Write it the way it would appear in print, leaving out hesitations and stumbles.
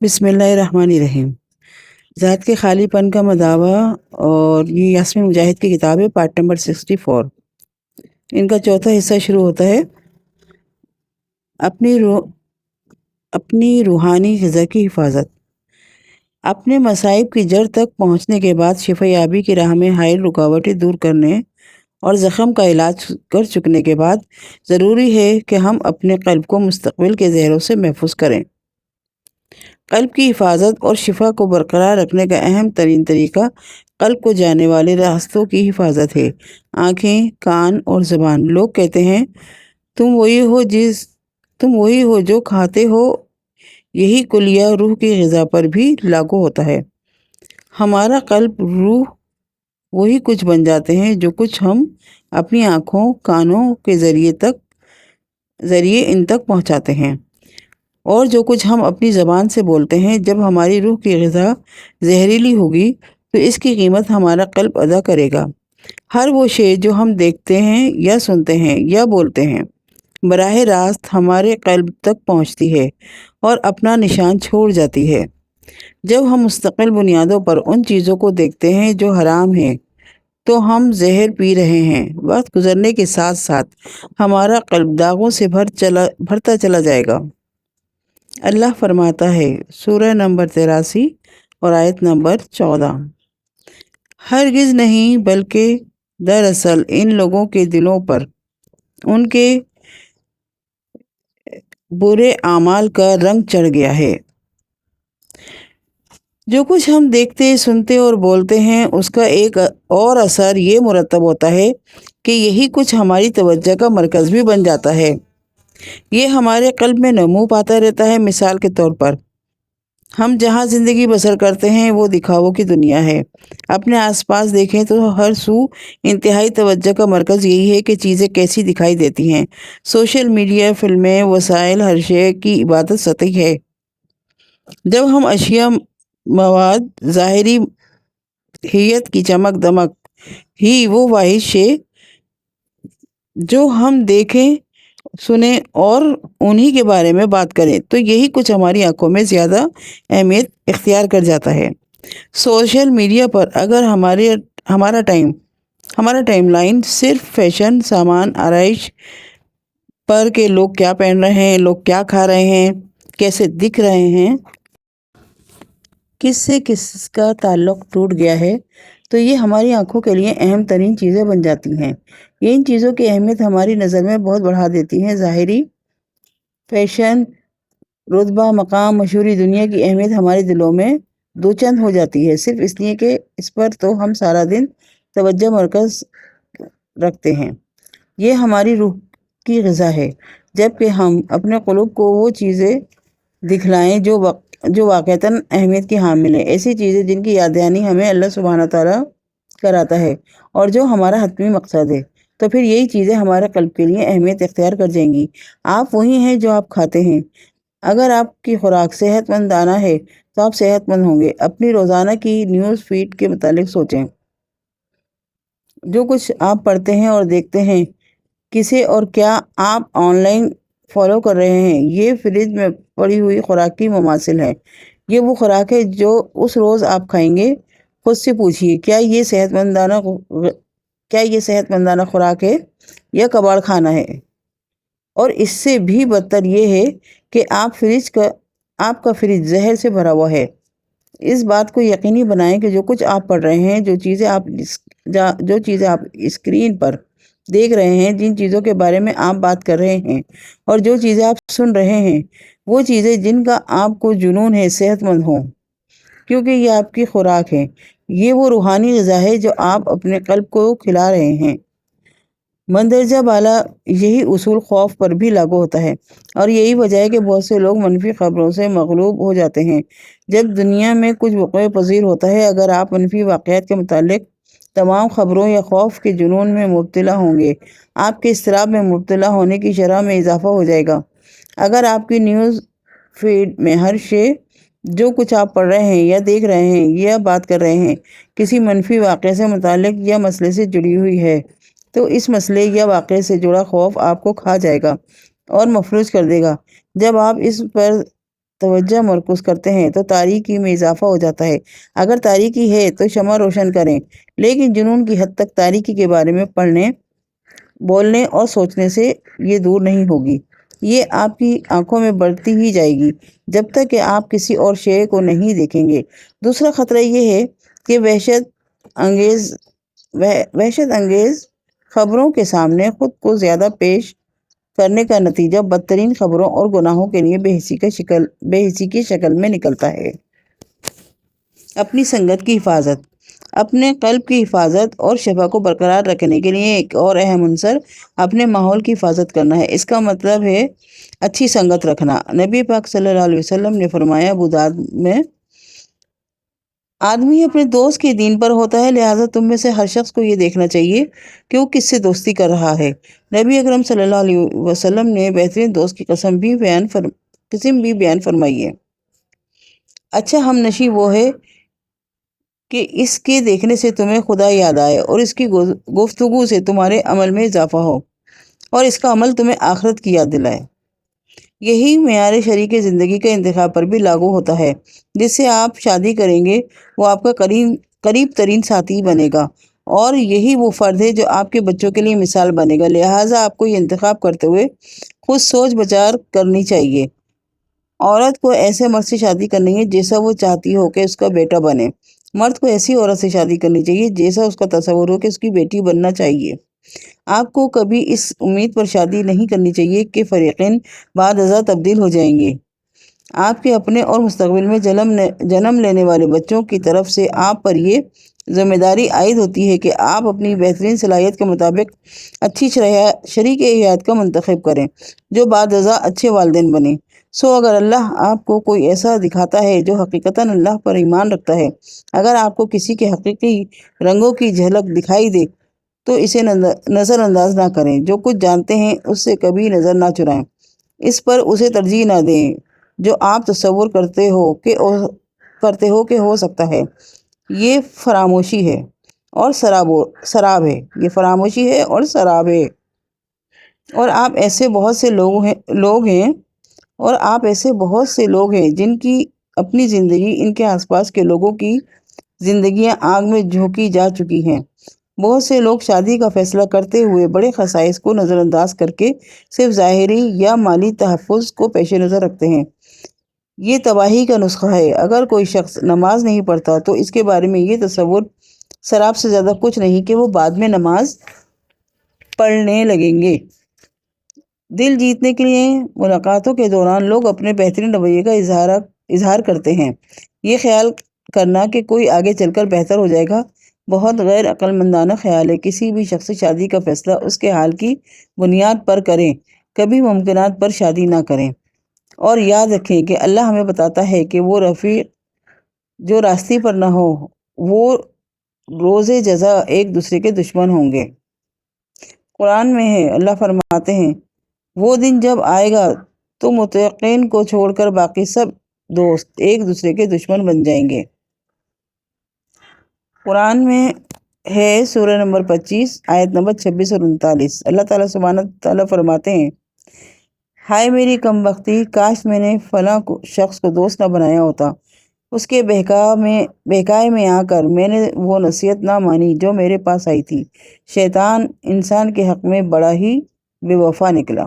بسم اللہ الرحمن الرحیم۔ ذات کے خالی پن کا مداوع، اور یہ یاسمین مجاہد کی کتاب ہے، پارٹ نمبر 64۔ ان کا چوتھا حصہ شروع ہوتا ہے اپنی روحانی غذا کی حفاظت۔ اپنے مصائب کی جڑ تک پہنچنے کے بعد شفا یابی کی راہ میں حائل رکاوٹیں دور کرنے اور زخم کا علاج کر چکنے کے بعد ضروری ہے کہ ہم اپنے قلب کو مستقبل کے زہروں سے محفوظ کریں۔ قلب کی حفاظت اور شفا کو برقرار رکھنے کا اہم ترین طریقہ قلب کو جانے والے راستوں کی حفاظت ہے۔ آنکھیں، کان اور زبان۔ لوگ کہتے ہیں تم وہی ہو جو کھاتے ہو۔ یہی کلیہ روح کی غذا پر بھی لاگو ہوتا ہے۔ ہمارا قلب، روح وہی کچھ بن جاتے ہیں جو کچھ ہم اپنی آنکھوں، کانوں کے ذریعے ان تک پہنچاتے ہیں، اور جو کچھ ہم اپنی زبان سے بولتے ہیں۔ جب ہماری روح کی غذا زہریلی ہوگی تو اس کی قیمت ہمارا قلب ادا کرے گا۔ ہر وہ شے جو ہم دیکھتے ہیں یا سنتے ہیں یا بولتے ہیں براہ راست ہمارے قلب تک پہنچتی ہے اور اپنا نشان چھوڑ جاتی ہے۔ جب ہم مستقل بنیادوں پر ان چیزوں کو دیکھتے ہیں جو حرام ہیں تو ہم زہر پی رہے ہیں۔ وقت گزرنے کے ساتھ ساتھ ہمارا قلب داغوں سے بھرتا چلا جائے گا۔ اللہ فرماتا ہے، سورہ نمبر 83 اور آیت نمبر 14، ہرگز نہیں، بلکہ دراصل ان لوگوں کے دلوں پر ان کے برے اعمال کا رنگ چڑھ گیا ہے۔ جو کچھ ہم دیکھتے، سنتے اور بولتے ہیں اس کا ایک اور اثر یہ مرتب ہوتا ہے کہ یہی کچھ ہماری توجہ کا مرکز بھی بن جاتا ہے۔ یہ ہمارے قلب میں نمو پاتا رہتا ہے۔ مثال کے طور پر ہم جہاں زندگی بسر کرتے ہیں وہ دکھاووں کی دنیا ہے۔ اپنے آس پاس دیکھیں تو ہر سو انتہائی توجہ کا مرکز یہی ہے کہ چیزیں کیسی دکھائی دیتی ہیں۔ سوشل میڈیا، فلمیں، وسائل، ہر شے کی عبادت سطحی ہے۔ جب ہم اشیاء، مواد، ظاہری حیت کی چمک دمک ہی وہ واحد شے جو ہم دیکھیں، سنیں اور انہی کے بارے میں بات کریں تو یہی کچھ ہماری آنکھوں میں زیادہ اہمیت اختیار کر جاتا ہے۔ سوشل میڈیا پر اگر ہمارا ٹائم لائن صرف فیشن، سامان، آرائش پر کہ لوگ کیا پہن رہے ہیں، لوگ کیا کھا رہے ہیں، کیسے دکھ رہے ہیں، کس سے کس کا تعلق ٹوٹ گیا ہے، تو یہ ہماری آنکھوں کے لیے اہم ترین چیزیں بن جاتی ہیں۔ یہ ان چیزوں کی اہمیت ہماری نظر میں بہت بڑھا دیتی ہیں۔ ظاہری فیشن، رتبہ، مقام، مشہوری، دنیا کی اہمیت ہمارے دلوں میں دوچند ہو جاتی ہے، صرف اس لیے کہ اس پر تو ہم سارا دن توجہ مرکز رکھتے ہیں۔ یہ ہماری روح کی غذا ہے، جبکہ ہم اپنے قلوب کو وہ چیزیں دکھلائیں جو واقعتاً اہمیت کی حامل ہیں، ایسی چیزیں جن کی یاد دہانی ہمیں اللہ سبحانہ تعالیٰ کراتا ہے اور جو ہمارا حتمی مقصد ہے، تو پھر یہی چیزیں ہمارے قلب کے لیے اہمیت اختیار کر جائیں گی۔ آپ وہی ہیں جو آپ کھاتے ہیں۔ اگر آپ کی خوراک صحت مند دانہ ہے تو آپ صحت مند ہوں گے۔ اپنی روزانہ کی نیوز فیڈ کے متعلق سوچیں۔ جو کچھ آپ پڑھتے ہیں اور دیکھتے ہیں، کسے اور کیا آپ آن لائن فالو کر رہے ہیں، یہ فریج میں پڑی ہوئی خوراک کی مماثل ہے۔ یہ وہ خوراک ہے جو اس روز آپ کھائیں گے۔ خود سے پوچھئے، کیا یہ صحت مندانہ خوراک ہے یا کباڑ کھانا ہے؟ اور اس سے بھی بدتر یہ ہے کہ آپ کا فریج زہر سے بھرا ہوا ہے۔ اس بات کو یقینی بنائیں کہ جو کچھ آپ پڑھ رہے ہیں، جو چیزیں آپ اسکرین پر دیکھ رہے ہیں، جن چیزوں کے بارے میں آپ بات کر رہے ہیں اور جو چیزیں آپ سن رہے ہیں، وہ چیزیں جن کا آپ کو جنون ہے، صحت مند ہوں، کیونکہ یہ آپ کی خوراک ہے۔ یہ وہ روحانی غذا ہے جو آپ اپنے قلب کو کھلا رہے ہیں۔ مندرجہ بالا یہی اصول خوف پر بھی لاگو ہوتا ہے، اور یہی وجہ ہے کہ بہت سے لوگ منفی خبروں سے مغلوب ہو جاتے ہیں۔ جب دنیا میں کچھ وقوع پذیر ہوتا ہے، اگر آپ منفی واقعات کے متعلق تمام خبروں یا خوف کے جنون میں مبتلا ہوں گے، آپ کے اضطراب میں مبتلا ہونے کی شرح میں اضافہ ہو جائے گا۔ اگر آپ کی نیوز فیڈ میں ہر شے جو کچھ آپ پڑھ رہے ہیں یا دیکھ رہے ہیں یا بات کر رہے ہیں کسی منفی واقعے سے متعلق یا مسئلے سے جڑی ہوئی ہے، تو اس مسئلے یا واقعے سے جڑا خوف آپ کو کھا جائے گا اور مفلوج کر دے گا۔ جب آپ اس پر توجہ مرکوز کرتے ہیں تو تاریکی میں اضافہ ہو جاتا ہے۔ اگر تاریکی ہے تو شمع روشن کریں، لیکن جنون کی حد تک تاریکی کے بارے میں پڑھنے، بولنے اور سوچنے سے یہ دور نہیں ہوگی۔ یہ آپ کی آنکھوں میں بڑھتی ہی جائے گی جب تک کہ آپ کسی اور شے کو نہیں دیکھیں گے۔ دوسرا خطرہ یہ ہے کہ وحشت انگیز خبروں کے سامنے خود کو زیادہ پیش کرنے کا نتیجہ بدترین خبروں اور گناہوں کے لیے بے حسی کی شکل میں نکلتا ہے۔ اپنی سنگت کی حفاظت۔ اپنے قلب کی حفاظت اور شفا کو برقرار رکھنے کے لیے ایک اور اہم عنصر اپنے ماحول کی حفاظت کرنا ہے۔ اس کا مطلب ہے اچھی سنگت رکھنا۔ نبی پاک صلی اللہ علیہ وسلم نے فرمایا، ابو داؤد میں، آدمی اپنے دوست کے دین پر ہوتا ہے، لہٰذا تم میں سے ہر شخص کو یہ دیکھنا چاہیے کہ وہ کس سے دوستی کر رہا ہے۔ نبی اکرم صلی اللہ علیہ وسلم نے بہترین دوست کی قسم بھی بیان فرمائی ہے۔ اچھا ہم نشیں وہ ہے کہ اس کے دیکھنے سے تمہیں خدا یاد آئے اور اس کی گفتگو سے تمہارے عمل میں اضافہ ہو اور اس کا عمل تمہیں آخرت کی یاد دلائے۔ یہی معیار شریک زندگی کا انتخاب پر بھی لاگو ہوتا ہے۔ جس سے آپ شادی کریں گے وہ آپ کا قریب ترین ساتھی بنے گا، اور یہی وہ فرد ہے جو آپ کے بچوں کے لیے مثال بنے گا۔ لہٰذا آپ کو یہ انتخاب کرتے ہوئے خود سوچ بچار کرنی چاہیے۔ عورت کو ایسے مرد سے شادی کرنی ہے جیسا وہ چاہتی ہو کہ اس کا بیٹا بنے۔ مرد کو ایسی عورت سے شادی کرنی چاہیے جیسا اس کا تصور ہو کہ اس کی بیٹی بننا چاہیے۔ آپ کو کبھی اس امید پر شادی نہیں کرنی چاہیے کہ فریقین بعد ازاں تبدیل ہو جائیں گے۔ آپ کے اپنے اور مستقبل میں جنم لینے والے بچوں کی طرف سے آپ پر یہ ذمہ داری عائد ہوتی ہے کہ آپ اپنی بہترین صلاحیت کے مطابق اچھی شریک حیات کا منتخب کریں جو بعد ازاں اچھے والدین بنیں۔ اگر اللہ آپ کو کوئی ایسا دکھاتا ہے جو حقیقتاً اللہ پر ایمان رکھتا ہے، اگر آپ کو کسی کے حقیقی رنگوں کی جھلک دکھائی دے تو اسے نظر انداز نہ کریں۔ جو کچھ جانتے ہیں اس سے کبھی نظر نہ چرائیں، اس پر اسے ترجیح نہ دیں جو آپ تصور کرتے ہو کہ ہو سکتا ہے۔ یہ فراموشی ہے اور سراب ہے۔ یہ فراموشی ہے اور سراب ہے۔ اور آپ ایسے بہت سے لوگ ہیں جن کی اپنی زندگی ان کے آس پاس کے لوگوں کی زندگیاں آگ میں جھونکی جا چکی ہیں۔ بہت سے لوگ شادی کا فیصلہ کرتے ہوئے بڑے خصائص کو نظر انداز کر کے صرف ظاہری یا مالی تحفظ کو پیش نظر رکھتے ہیں۔ یہ تباہی کا نسخہ ہے۔ اگر کوئی شخص نماز نہیں پڑھتا تو اس کے بارے میں یہ تصور سراب سے زیادہ کچھ نہیں کہ وہ بعد میں نماز پڑھنے لگیں گے۔ دل جیتنے کے لیے ملاقاتوں کے دوران لوگ اپنے بہترین رویے کا اظہار کرتے ہیں۔ یہ خیال کرنا کہ کوئی آگے چل کر بہتر ہو جائے گا بہت غیر عقل مندانہ خیال ہے۔ کسی بھی شخص سے شادی کا فیصلہ اس کے حال کی بنیاد پر کریں، کبھی ممکنات پر شادی نہ کریں۔ اور یاد رکھیں کہ اللہ ہمیں بتاتا ہے کہ وہ رفیق جو راستے پر نہ ہو وہ روز جزا ایک دوسرے کے دشمن ہوں گے۔ قرآن میں ہے، اللہ فرماتے ہیں، وہ دن جب آئے گا تو متقین کو چھوڑ کر باقی سب دوست ایک دوسرے کے دشمن بن جائیں گے۔ قرآن میں ہے، سورہ نمبر 25 آیت نمبر 26 اور 39۔ اللہ تعالیٰ سبحانہ تعالیٰ فرماتے ہیں، ہائے میری کم بختی، کاش میں نے فلاں شخص کو دوست نہ بنایا ہوتا۔ اس کے بہکائے میں آ کر میں نے وہ نصیحت نہ مانی جو میرے پاس آئی تھی۔ شیطان انسان کے حق میں بڑا ہی بے وفا نکلا۔